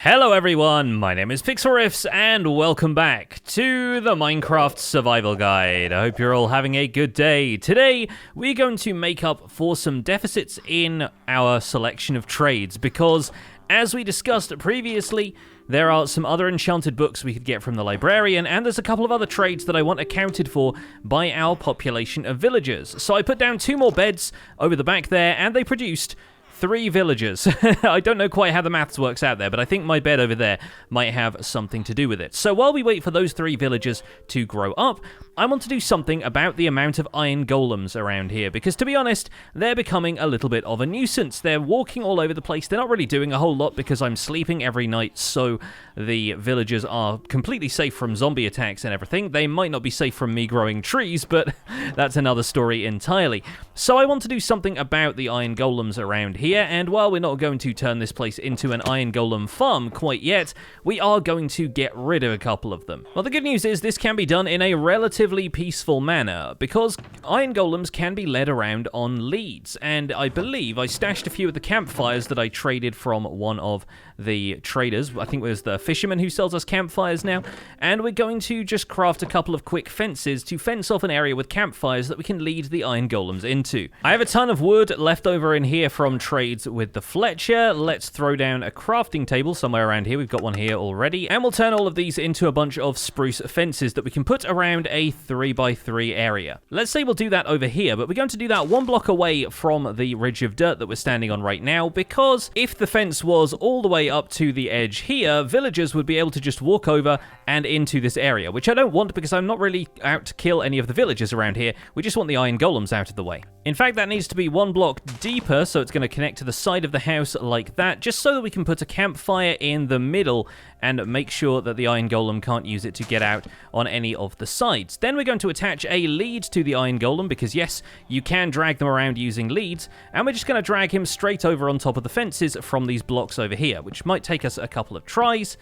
Hello everyone, my name is Pixlriffs and welcome back to the Minecraft Survival Guide. I hope you're all having a good day. Today, we're going to make up for some deficits in our selection of trades because, as we discussed previously, there are some other enchanted books we could get from the Librarian, and there's a couple of other trades that I want accounted for by our population of villagers. So I put down 2 more beds over the back there, and they produced 3 villagers. I don't know quite how the maths works out there, but I think my bed over there might have something to do with it. So while we wait for those 3 villagers to grow up, I want to do something about the amount of iron golems around here, because to be honest, they're becoming a little bit of a nuisance. They're walking all over the place. They're not really doing a whole lot because I'm sleeping every night, so the villagers are completely safe from zombie attacks and everything. They might not be safe from me growing trees, but that's another story entirely. So I want to do something about the iron golems around here. And while we're not going to turn this place into an iron golem farm quite yet, we are going to get rid of a couple of them. Well, the good news is this can be done in a relatively peaceful manner, because iron golems can be led around on leads, and I believe I stashed a few of the campfires that I traded from one of the traders. I think it was the fisherman who sells us campfires now, and we're going to just craft a couple of quick fences to fence off an area with campfires that we can lead the iron golems into. I have a ton of wood left over in here from trades with the Fletcher. Let's throw down a crafting table somewhere around here. We've got one here already, and we'll turn all of these into a bunch of spruce fences that we can put around a 3x3 area. Let's say we'll do that over here, but we're going to do that 1 block away from the ridge of dirt that we're standing on right now, because if the fence was all the way up to the edge here, villagers would be able to just walk over and into this area, which I don't want because I'm not really out to kill any of the villagers around here. We just want the iron golems out of the way. In fact, that needs to be 1 block deeper, so it's going to connect to the side of the house like that, just so that we can put a campfire in the middle and make sure that the iron golem can't use it to get out on any of the sides. Then we're going to attach a lead to the iron golem, because yes, you can drag them around using leads, and we're just going to drag him straight over on top of the fences from these blocks over here, which might take us a couple of tries.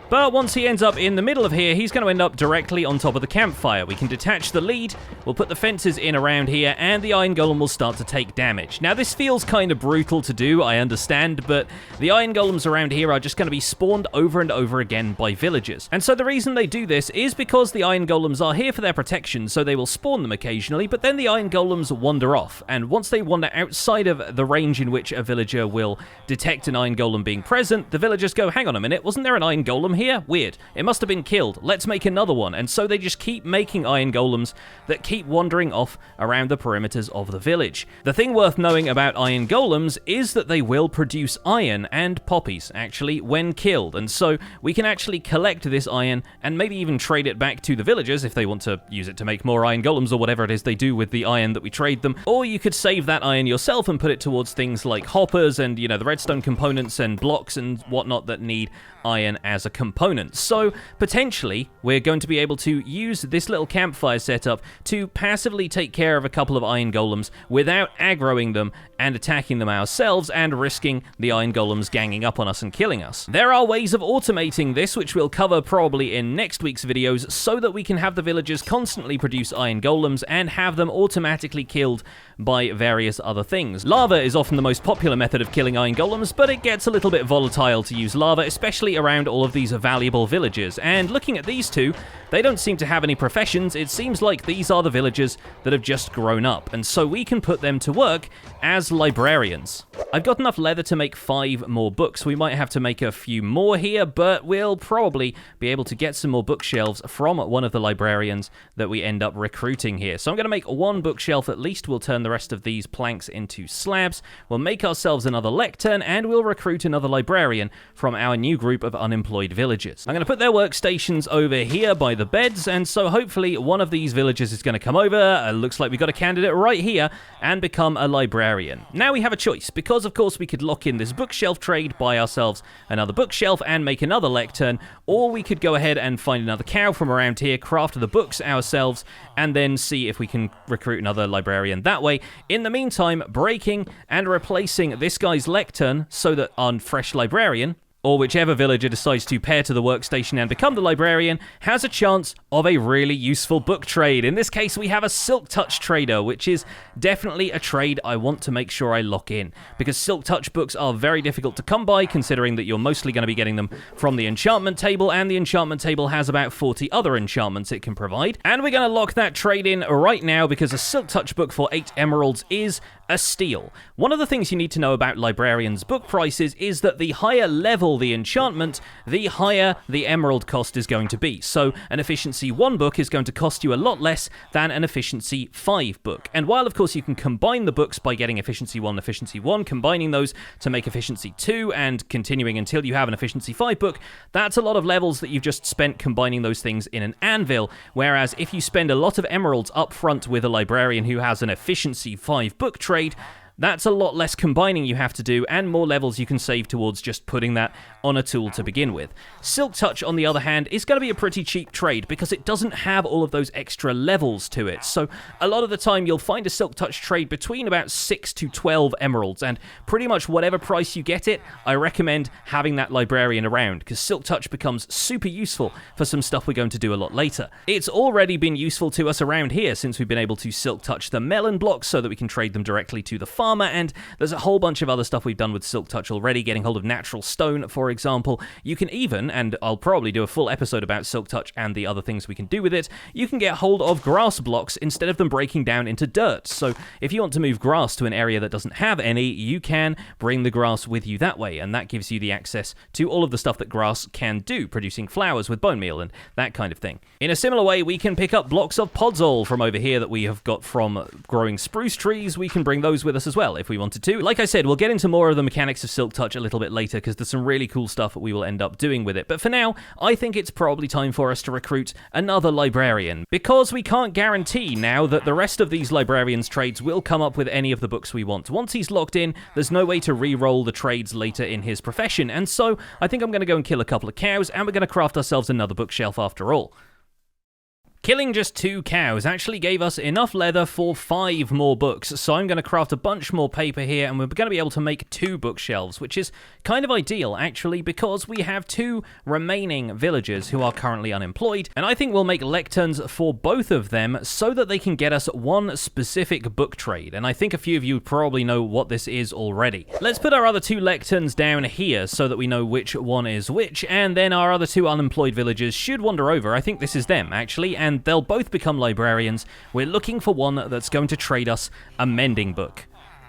But once he ends up in the middle of here, he's going to end up directly on top of the campfire. We can detach the lead, we'll put the fences in around here, and the iron golem will start to take damage. Now, this feels kind of brutal to do, I understand, but the iron golems around here are just going to be spawned over and over again by villagers. And so the reason they do this is because the iron golems are here for their protection, so they will spawn them occasionally, but then the iron golems wander off. And once they wander outside of the range in which a villager will detect an iron golem being present, the villagers go, hang on a minute, wasn't there an iron golem here? Weird. It must have been killed. Let's make another one. And so they just keep making iron golems that keep wandering off around the perimeters of the village. The thing worth knowing about iron golems is that they will produce iron and poppies, actually, when killed. And so we can actually collect this iron and maybe even trade it back to the villagers if they want to use it to make more iron golems or whatever it is they do with the iron that we trade them. Or you could save that iron yourself and put it towards things like hoppers and, you know, the redstone components and blocks and whatnot that need iron as a component. So potentially we're going to be able to use this little campfire setup to passively take care of a couple of iron golems without aggroing them and attacking them ourselves and risking the iron golems ganging up on us and killing us. There are ways of automating this, which we'll cover probably in next week's videos, so that we can have the villagers constantly produce iron golems and have them automatically killed by various other things. Lava is often the most popular method of killing iron golems, but it gets a little bit volatile to use lava, especially around all of these valuable villagers. And looking at these two, they don't seem to have any professions. It seems like these are the villagers that have just grown up, and so we can put them to work as librarians. I've got enough leather to make 5 more books. We might have to make a few more here, but we'll probably be able to get some more bookshelves from one of the librarians that we end up recruiting here. So I'm going to make 1 bookshelf at least. We'll turn the rest of these planks into slabs. We'll make ourselves another lectern, and we'll recruit another librarian from our new group of unemployed villagers. I'm going to put their workstations over here by the beds, and so hopefully one of these villagers is going to come over. Looks like we've got a candidate right here and become a librarian. Now we have a choice, because of course we could lock in this bookshelf trade, buy ourselves another bookshelf and make another lectern, or we could go ahead and find another cow from around here, craft the books ourselves, and then see if we can recruit another librarian that way. In the meantime, breaking and replacing this guy's lectern so that our fresh librarian or whichever villager decides to pair to the workstation and become the librarian, has a chance of a really useful book trade. In this case, we have a Silk Touch trader, which is definitely a trade I want to make sure I lock in, because Silk Touch books are very difficult to come by, considering that you're mostly going to be getting them from the enchantment table, and the enchantment table has about 40 other enchantments it can provide. And we're going to lock that trade in right now, because a Silk Touch book for 8 emeralds is a steal. One of the things you need to know about Librarians' book prices is that the higher level the enchantment, the higher the emerald cost is going to be. So an Efficiency 1 book is going to cost you a lot less than an Efficiency 5 book. And while, of course, you can combine the books by getting Efficiency 1, combining those to make Efficiency 2, and continuing until you have an Efficiency 5 book, that's a lot of levels that you've just spent combining those things in an anvil. Whereas if you spend a lot of emeralds up front with a librarian who has an Efficiency 5 book trade, that's a lot less combining you have to do, and more levels you can save towards just putting that on a tool to begin with. Silk Touch, on the other hand, is going to be a pretty cheap trade because it doesn't have all of those extra levels to it. So a lot of the time you'll find a Silk Touch trade between about 6 to 12 emeralds, and pretty much whatever price you get it, I recommend having that librarian around, because Silk Touch becomes super useful for some stuff we're going to do a lot later. It's already been useful to us around here since we've been able to Silk Touch the melon blocks so that we can trade them directly to the farmer, and there's a whole bunch of other stuff we've done with Silk Touch already, getting hold of natural stone, for example. You can even, and I'll probably do a full episode about Silk Touch and the other things we can do with it, you can get hold of grass blocks instead of them breaking down into dirt. So if you want to move grass to an area that doesn't have any, you can bring the grass with you that way, and that gives you the access to all of the stuff that grass can do, producing flowers with bone meal and that kind of thing. In a similar way, we can pick up blocks of podzol from over here that we have got from growing spruce trees. We can bring those with us as well if we wanted to. Like I said, we'll get into more of the mechanics of Silk Touch a little bit later, because there's some really cool stuff that we will end up doing with it. But for now, I think it's probably time for us to recruit another librarian, because we can't guarantee now that the rest of these librarians' trades will come up with any of the books we want. Once he's locked in, there's no way to re-roll the trades later in his profession, and so I think I'm going to go and kill a couple of cows, and we're going to craft ourselves another bookshelf after all. Killing just 2 cows actually gave us enough leather for 5 more books, so I'm going to craft a bunch more paper here, and we're going to be able to make 2 bookshelves, which is kind of ideal, actually, because we have 2 remaining villagers who are currently unemployed, and I think we'll make lecterns for both of them so that they can get us one specific book trade, and I think a few of you probably know what this is already. Let's put our other 2 lecterns down here so that we know which one is which, and then our other 2 unemployed villagers should wander over. I think this is them, actually, and they'll both become librarians. We're looking for one that's going to trade us a mending book.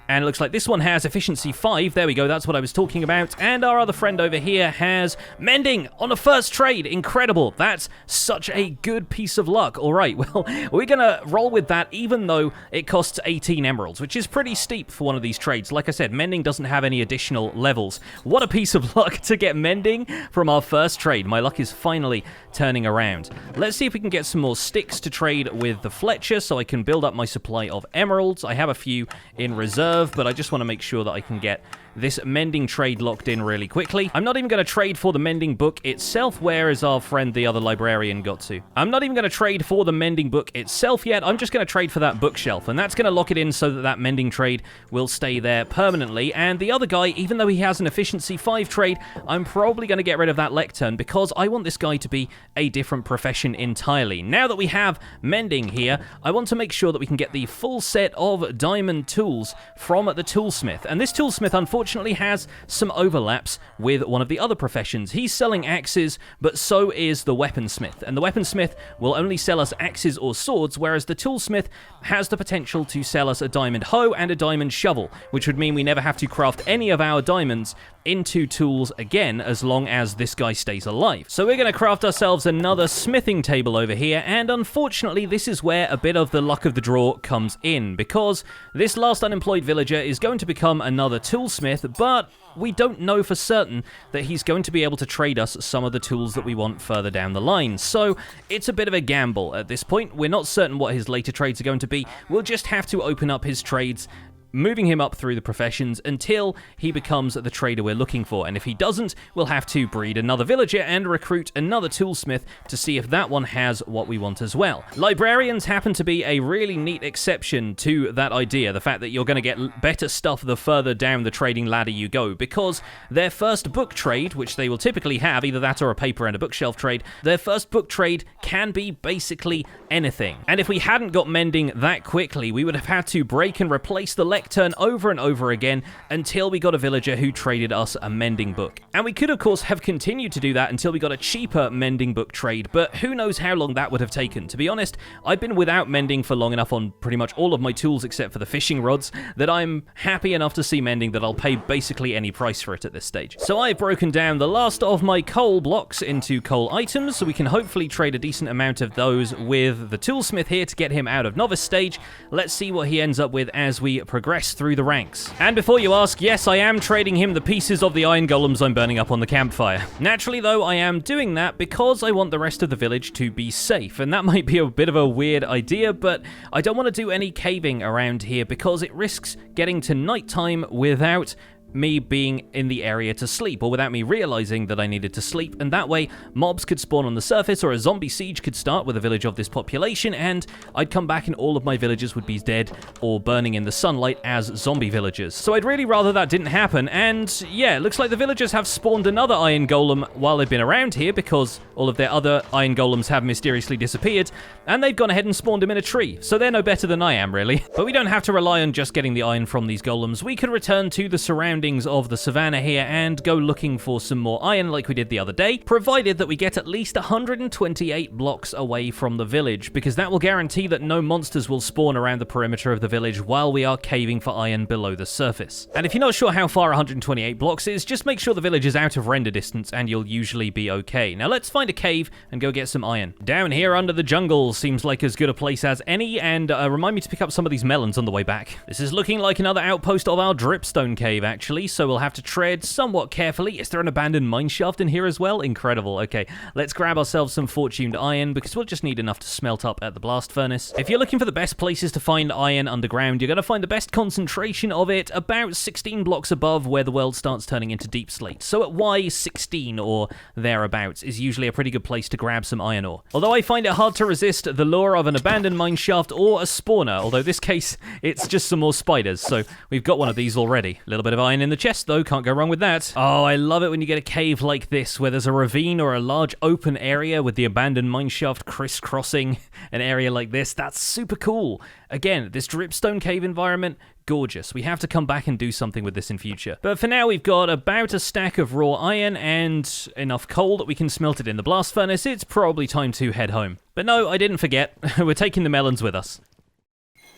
And it looks like this one has Efficiency 5. There we go, that's what I was talking about. And our other friend over here has Mending on a first trade. Incredible. That's such a good piece of luck. All right, well, we're going to roll with that, even though it costs 18 emeralds, which is pretty steep for one of these trades. Like I said, Mending doesn't have any additional levels. What a piece of luck to get Mending from our first trade. My luck is finally turning around. Let's see if we can get some more sticks to trade with the Fletcher so I can build up my supply of emeralds. I have a few in reserve, but I just want to make sure that I can get this mending trade locked in really quickly. I'm not even going to trade for the mending book itself. Where is our friend, the other librarian, got to? I'm not even going to trade for the mending book itself yet. I'm just going to trade for that bookshelf, and that's going to lock it in so that that mending trade will stay there permanently. And the other guy, even though he has an Efficiency 5 trade, I'm probably going to get rid of that lectern because I want this guy to be a different profession entirely. Now that we have mending here, I want to make sure that we can get the full set of diamond tools from the Toolsmith. And this Toolsmith, unfortunately, has some overlaps with one of the other professions. He's selling axes, but so is the weaponsmith. And the weaponsmith will only sell us axes or swords, whereas the Toolsmith has the potential to sell us a diamond hoe and a diamond shovel, which would mean we never have to craft any of our diamonds into tools again as long as this guy stays alive. So we're going to craft ourselves another smithing table over here, and unfortunately this is where a bit of the luck of the draw comes in, because this last unemployed villager is going to become another toolsmith, but we don't know for certain that he's going to be able to trade us some of the tools that we want further down the line. So it's a bit of a gamble at this point. We're not certain what his later trades are going to be. We'll just have to open up his trades moving him up through the professions until he becomes the trader we're looking for. And if he doesn't, we'll have to breed another villager and recruit another toolsmith to see if that one has what we want as well. Librarians happen to be a really neat exception to that idea, the fact that you're going to get better stuff the further down the trading ladder you go, because their first book trade, which they will typically have, either that or a paper and a bookshelf trade, their first book trade can be basically anything. And if we hadn't got Mending that quickly, we would have had to break and replace the lectern over and over again until we got a villager who traded us a Mending book. And we could of course have continued to do that until we got a cheaper Mending book trade, but who knows how long that would have taken. To be honest, I've been without Mending for long enough on pretty much all of my tools except for the fishing rods that I'm happy enough to see Mending that I'll pay basically any price for it at this stage. So I've broken down the last of my coal blocks into coal items, so we can hopefully trade a decent amount of those with the toolsmith here to get him out of novice stage. Let's see what he ends up with as we progress through the ranks. And before you ask, yes, I am trading him the pieces of the iron golems I'm burning up on the campfire. Naturally though, I am doing that because I want the rest of the village to be safe, and that might be a bit of a weird idea, but I don't want to do any caving around here because it risks getting to nighttime without me being in the area to sleep, or without me realizing that I needed to sleep, and that way mobs could spawn on the surface or a zombie siege could start with a village of this population, and I'd come back and all of my villagers would be dead or burning in the sunlight as zombie villagers. So I'd really rather that didn't happen, and yeah, it looks like the villagers have spawned another iron golem while they've been around here because all of their other iron golems have mysteriously disappeared, and they've gone ahead and spawned him in a tree, so they're no better than I am really. But we don't have to rely on just getting the iron from these golems. We could return to the surroundings of the savannah here and go looking for some more iron like we did the other day, provided that we get at least 128 blocks away from the village, because that will guarantee that no monsters will spawn around the perimeter of the village while we are caving for iron below the surface. And if you're not sure how far 128 blocks is, just make sure the village is out of render distance and you'll usually be okay. Now let's find a cave and go get some iron. Down here under the jungle seems like as good a place as any, and remind me to pick up some of these melons on the way back. This is looking like another outpost of our dripstone cave actually, so we'll have to tread somewhat carefully. Is there an abandoned mineshaft in here as well? Incredible. Okay, let's grab ourselves some fortuned iron because we'll just need enough to smelt up at the blast furnace. If you're looking for the best places to find iron underground, you're going to find the best concentration of it about 16 blocks above where the world starts turning into deep slate. So at Y16 or thereabouts is usually a pretty good place to grab some iron ore. Although I find it hard to resist the lure of an abandoned mineshaft or a spawner, although this case it's just some more spiders, so we've got one of these already. A little bit of iron in the chest though, can't go wrong with that. Oh, I love it when you get a cave like this where there's a ravine or a large open area with the abandoned mineshaft crisscrossing an area like this. That's super cool. Again, this dripstone cave environment, gorgeous. We have to come back and do something with this in future. But for now, we've got about a stack of raw iron and enough coal that we can smelt it in the blast furnace. It's probably time to head home. But no, I didn't forget. We're taking the melons with us.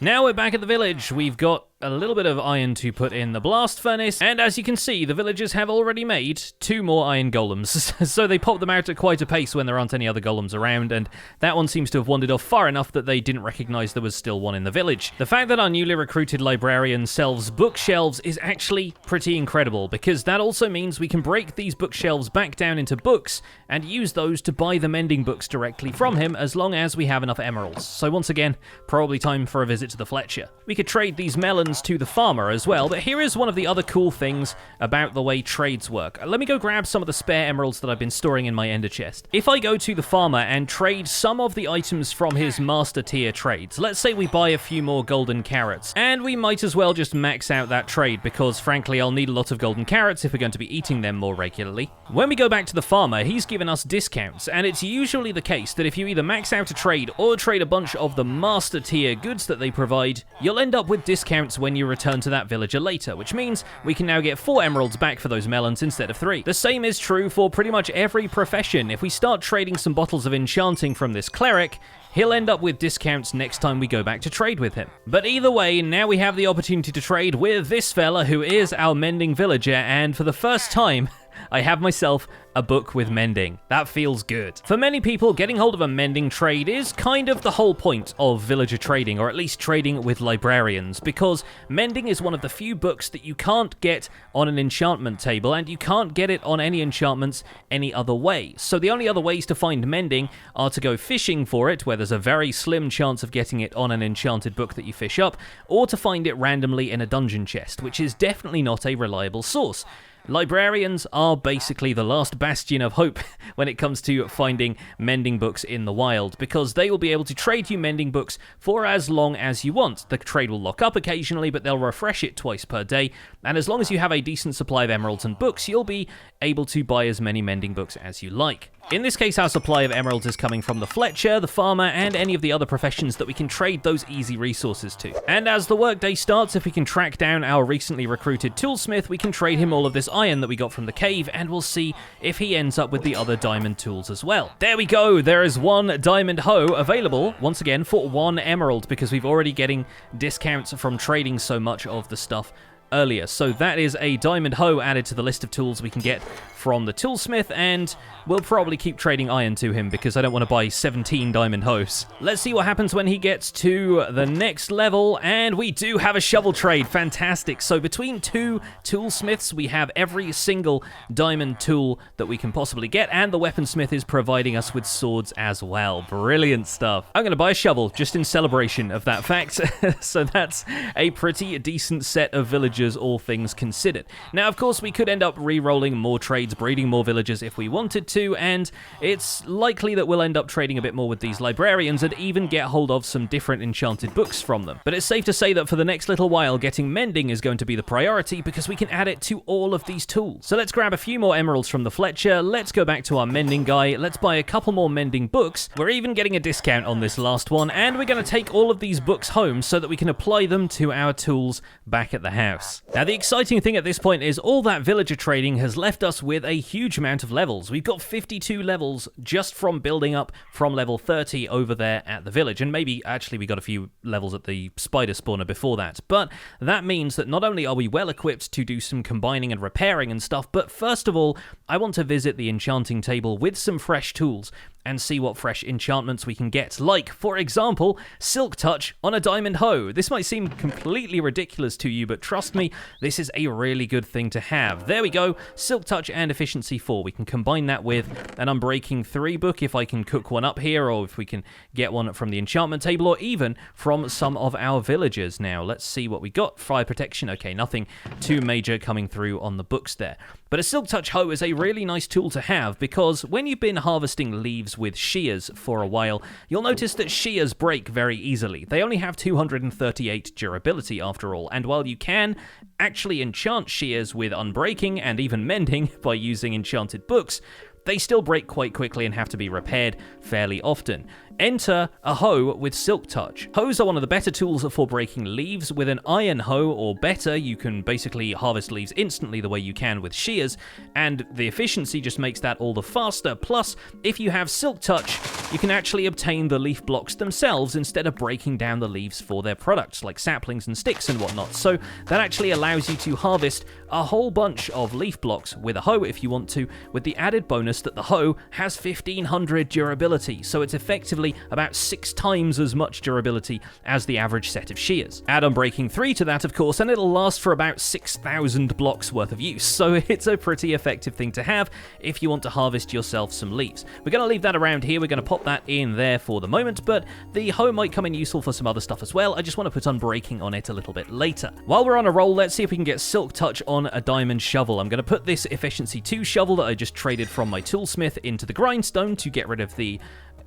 Now we're back at the village. We've got a little bit of iron to put in the blast furnace, and as you can see, the villagers have already made 2 more iron golems. So they pop them out at quite a pace when there aren't any other golems around, and that one seems to have wandered off far enough that they didn't recognize there was still one in the village. The fact that our newly recruited librarian sells bookshelves is actually pretty incredible, because that also means we can break these bookshelves back down into books and use those to buy the mending books directly from him as long as we have enough emeralds. So once again, probably time for a visit to the Fletcher. We could trade these melons to the farmer as well, but here is one of the other cool things about the way trades work. Let me go grab some of the spare emeralds that I've been storing in my ender chest. If I go to the farmer and trade some of the items from his master tier trades, let's say we buy a few more golden carrots, and we might as well just max out that trade because frankly I'll need a lot of golden carrots if we're going to be eating them more regularly. When we go back to the farmer, he's given us discounts, and it's usually the case that if you either max out a trade or trade a bunch of the master tier goods that they provide, you'll end up with discounts when you return to that villager later, which means we can now get 4 emeralds back for those melons instead of 3. The same is true for pretty much every profession. If we start trading some bottles of enchanting from this cleric, he'll end up with discounts next time we go back to trade with him. But either way, now we have the opportunity to trade with this fella who is our mending villager, and for the first time, I have myself a book with mending. That feels good. For many people, getting hold of a mending trade is kind of the whole point of villager trading, or at least trading with librarians, because mending is one of the few books that you can't get on an enchantment table, and you can't get it on any enchantments any other way. So the only other ways to find mending are to go fishing for it, where there's a very slim chance of getting it on an enchanted book that you fish up, or to find it randomly in a dungeon chest, which is definitely not a reliable source. Librarians are basically the last bastion of hope when it comes to finding mending books in the wild, because they will be able to trade you mending books for as long as you want. The trade will lock up occasionally, but they'll refresh it twice per day, and as long as you have a decent supply of emeralds and books, you'll be able to buy as many mending books as you like. In this case, our supply of emeralds is coming from the Fletcher, the farmer, and any of the other professions that we can trade those easy resources to. And as the workday starts, if we can track down our recently recruited Toolsmith, we can trade him all of this iron that we got from the cave, and we'll see if he ends up with the other diamond tools as well. There we go! There is one diamond hoe available, once again, for 1 emerald, because we've already getting discounts from trading so much of the stuff earlier. So that is a diamond hoe added to the list of tools we can get from the Toolsmith, and we'll probably keep trading iron to him because I don't want to buy 17 diamond hoes. Let's see what happens when he gets to the next level, and we do have a shovel trade. Fantastic. So between 2 Toolsmiths, we have every single diamond tool that we can possibly get, and the weaponsmith is providing us with swords as well. Brilliant stuff. I'm going to buy a shovel just in celebration of that fact. So that's a pretty decent set of villagers, all things considered. Now, of course, we could end up re-rolling more trades, breeding more villagers if we wanted to, and it's likely that we'll end up trading a bit more with these librarians and even get hold of some different enchanted books from them. But it's safe to say that for the next little while, getting mending is going to be the priority because we can add it to all of these tools. So let's grab a few more emeralds from the Fletcher, let's go back to our mending guy, let's buy a couple more mending books. We're even getting a discount on this last one, and we're going to take all of these books home so that we can apply them to our tools back at the house. Now, the exciting thing at this point is all that villager trading has left us with a huge amount of levels. We've got 52 levels just from building up from level 30 over there at the village, and maybe actually we got a few levels at the spider spawner before that, but that means that not only are we well equipped to do some combining and repairing and stuff, but first of all, I want to visit the enchanting table with some fresh tools and see what fresh enchantments we can get, like, for example, Silk Touch on a diamond hoe. This might seem completely ridiculous to you, but trust me, this is a really good thing to have. There we go, Silk Touch and Efficiency 4. We can combine that with an Unbreaking 3 book if I can cook one up here, or if we can get one from the enchantment table, or even from some of our villagers. Now, let's see what we got. Fire protection, okay, nothing too major coming through on the books there. But a Silk Touch hoe is a really nice tool to have, because when you've been harvesting leaves with shears for a while, you'll notice that shears break very easily. They only have 238 durability after all, and while you can actually enchant shears with Unbreaking and even Mending by using enchanted books, they still break quite quickly and have to be repaired fairly often. Enter a hoe with Silk Touch. Hoes are one of the better tools for breaking leaves. With an iron hoe or better, you can basically harvest leaves instantly the way you can with shears, and the efficiency just makes that all the faster. Plus, if you have Silk Touch, you can actually obtain the leaf blocks themselves instead of breaking down the leaves for their products, like saplings and sticks and whatnot. So that actually allows you to harvest a whole bunch of leaf blocks with a hoe if you want to, with the added bonus that the hoe has 1500 durability, so it's effectively about 6 times as much durability as the average set of shears. Add Unbreaking 3 to that, of course, and it'll last for about 6,000 blocks worth of use, so it's a pretty effective thing to have if you want to harvest yourself some leaves. We're going to leave that around here, we're going to pop that in there for the moment, but the hoe might come in useful for some other stuff as well. I just want to put Unbreaking on it a little bit later. While we're on a roll, let's see if we can get Silk Touch on a diamond shovel. I'm going to put this Efficiency 2 shovel that I just traded from my Toolsmith into the grindstone to get rid of the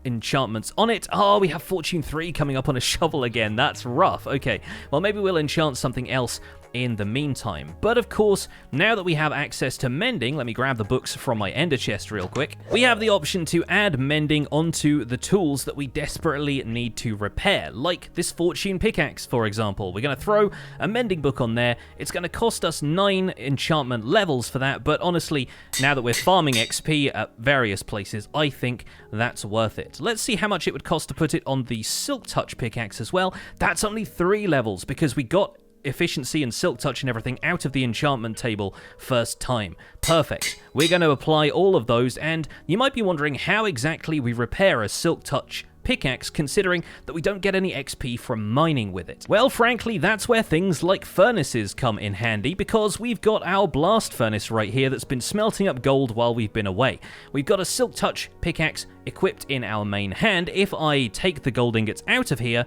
enchantments on it. Oh, we have Fortune 3 coming up on a shovel again. That's rough. Okay, well, maybe we'll enchant something else in the meantime. But of course, now that we have access to Mending, let me grab the books from my ender chest real quick, we have the option to add Mending onto the tools that we desperately need to repair, like this Fortune Pickaxe, for example. We're going to throw a Mending book on there. It's going to cost us 9 enchantment levels for that, but honestly, now that we're farming XP at various places, I think that's worth it. Let's see how much it would cost to put it on the Silk Touch Pickaxe as well. That's only 3 levels, because we got efficiency and silk touch and everything out of the enchantment table first time. Perfect. We're going to apply all of those, and you might be wondering how exactly we repair a silk touch pickaxe, considering that we don't get any XP from mining with it. Well, frankly, that's where things like furnaces come in handy, because we've got our blast furnace right here that's been smelting up gold while we've been away. We've got a silk touch pickaxe equipped in our main hand. If I take the gold ingots out of here,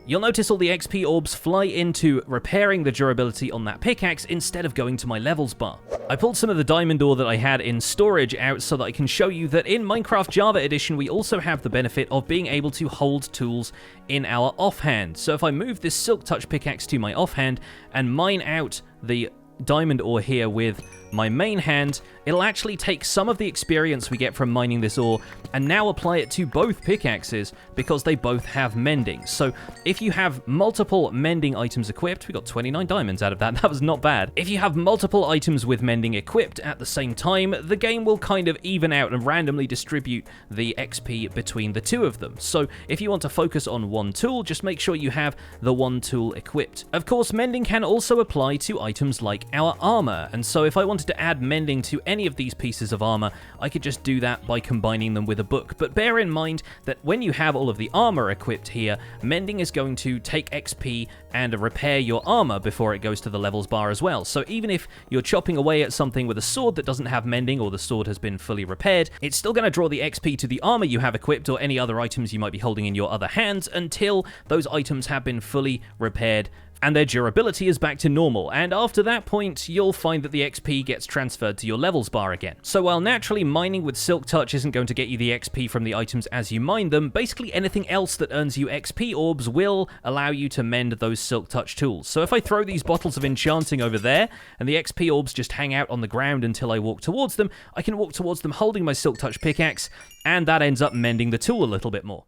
you'll notice all the XP orbs fly into repairing the durability on that pickaxe instead of going to my levels bar. I pulled some of the diamond ore that I had in storage out so that I can show you that in Minecraft Java Edition we also have the benefit of being able to hold tools in our offhand. So if I move this silk touch pickaxe to my offhand and mine out the diamond ore here with my main hand, it'll actually take some of the experience we get from mining this ore and now apply it to both pickaxes because they both have mending. So if you have multiple mending items equipped, we got 29 diamonds out of that, that was not bad. If you have multiple items with mending equipped at the same time, the game will kind of even out and randomly distribute the XP between the two of them. So if you want to focus on one tool, just make sure you have the one tool equipped. Of course, mending can also apply to items like our armor, and so if I wanted to add mending to any of these pieces of armor, I could just do that by combining them with a book. But bear in mind that when you have all of the armor equipped here, mending is going to take XP and repair your armor before it goes to the levels bar as well. So even if you're chopping away at something with a sword that doesn't have mending, or the sword has been fully repaired, it's still going to draw the XP to the armor you have equipped or any other items you might be holding in your other hands until those items have been fully repaired and their durability is back to normal, and after that point, you'll find that the XP gets transferred to your levels bar again. So while naturally mining with Silk Touch isn't going to get you the XP from the items as you mine them, basically anything else that earns you XP orbs will allow you to mend those Silk Touch tools. So if I throw these bottles of enchanting over there, and the XP orbs just hang out on the ground until I walk towards them, I can walk towards them holding my Silk Touch pickaxe, and that ends up mending the tool a little bit more.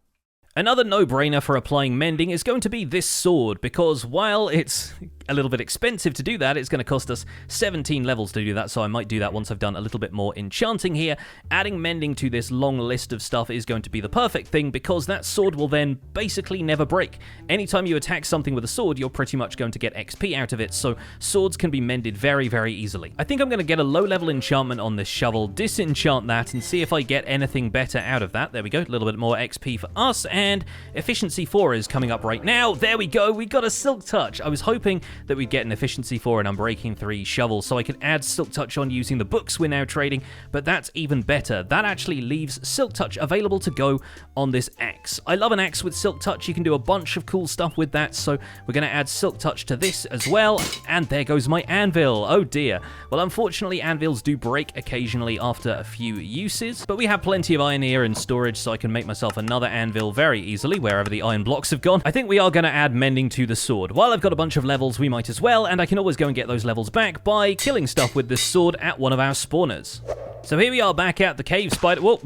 Another no-brainer for applying mending is going to be this sword, because while it's a little bit expensive to do that, it's going to cost us 17 levels to do that, so I might do that once I've done a little bit more enchanting here. Adding mending to this long list of stuff is going to be the perfect thing, because that sword will then basically never break. Anytime you attack something with a sword, you're pretty much going to get XP out of it, so swords can be mended very, very easily. I think I'm going to get a low-level enchantment on this shovel, disenchant that, and see if I get anything better out of that. There we go, a little bit more XP for us, and Efficiency 4 is coming up right now. There we go, we got a Silk Touch. I was hoping that we'd get an Efficiency 4 and Unbreaking 3 shovel so I could add Silk Touch on using the books we're now trading, but that's even better. That actually leaves Silk Touch available to go on this axe. I love an axe with Silk Touch. You can do a bunch of cool stuff with that, so we're going to add Silk Touch to this as well, and there goes my anvil. Oh dear. Well, unfortunately, anvils do break occasionally after a few uses, but we have plenty of iron here in storage, so I can make myself another anvil very easily wherever the iron blocks have gone. I think we are going to add mending to the sword. While I've got a bunch of levels, we might as well, and I can always go and get those levels back by killing stuff with this sword at one of our spawners. So here we are back at the cave spider. Whoa.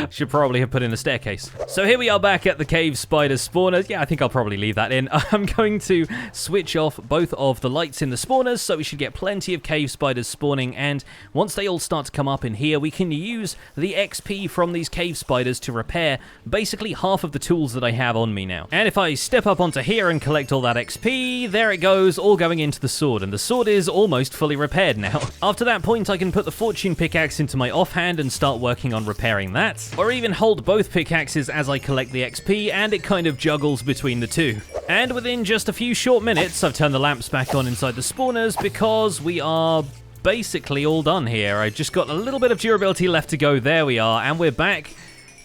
Should probably have put in a staircase. So here we are back at the cave spider spawners. Yeah, I think I'll probably leave that in. I'm going to switch off both of the lights in the spawners, so we should get plenty of cave spiders spawning, and once they all start to come up in here, we can use the XP from these cave spiders to repair basically half of the tools that I have on me now. And if I step up onto here and collect all that XP, there it goes, all going into the sword, and the sword is almost fully repaired now. After that point, I can put the fortune pickaxe into my offhand and start working on repairing that, or even hold both pickaxes as I collect the XP, and it kind of juggles between the two. And within just a few short minutes, I've turned the lamps back on inside the spawners because we are basically all done here. I've just got a little bit of durability left to go. There we are, and we're back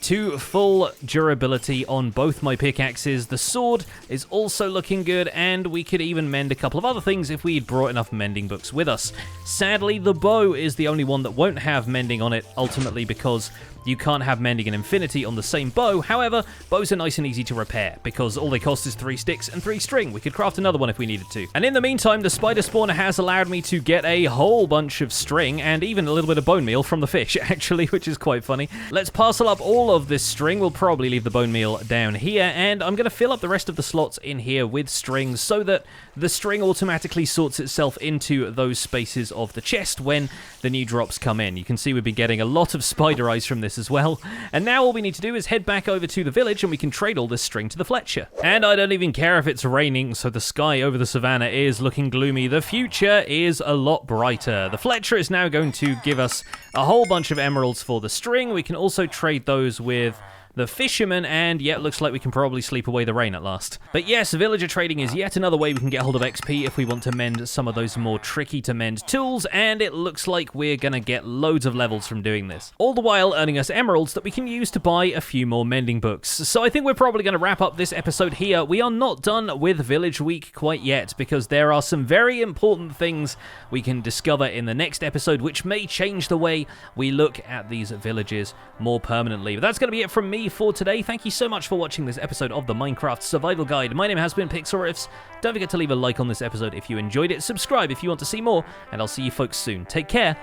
to full durability on both my pickaxes. The sword is also looking good, and we could even mend a couple of other things if we'd brought enough mending books with us. Sadly, the bow is the only one that won't have mending on it, ultimately because you can't have mending and infinity on the same bow. However, bows are nice and easy to repair because all they cost is 3 sticks and 3 string. We could craft another one if we needed to. And in the meantime, the spider spawner has allowed me to get a whole bunch of string and even a little bit of bone meal from the fish, actually, which is quite funny. Let's parcel up all of this string. We'll probably leave the bone meal down here, and I'm going to fill up the rest of the slots in here with string so that the string automatically sorts itself into those spaces of the chest when the new drops come in. You can see we've been getting a lot of spider eyes from this as well. And now all we need to do is head back over to the village and we can trade all this string to the Fletcher. And I don't even care if it's raining, so the sky over the savannah is looking gloomy. The future is a lot brighter. The Fletcher is now going to give us a whole bunch of emeralds for the string. We can also trade those with the fisherman, and yeah, it looks like we can probably sleep away the rain at last. But yes, villager trading is yet another way we can get hold of XP if we want to mend some of those more tricky to mend tools, and it looks like we're gonna get loads of levels from doing this. All the while earning us emeralds that we can use to buy a few more mending books. So I think we're probably gonna wrap up this episode here. We are not done with Village Week quite yet, because there are some very important things we can discover in the next episode, which may change the way we look at these villages more permanently. But that's gonna be it from me for today. Thank you so much for watching this episode of the Minecraft Survival Guide. My name has been Pixlriffs. Don't forget to leave a like on this episode if you enjoyed it, subscribe if you want to see more, and I'll see you folks soon. Take care.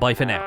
Bye for now.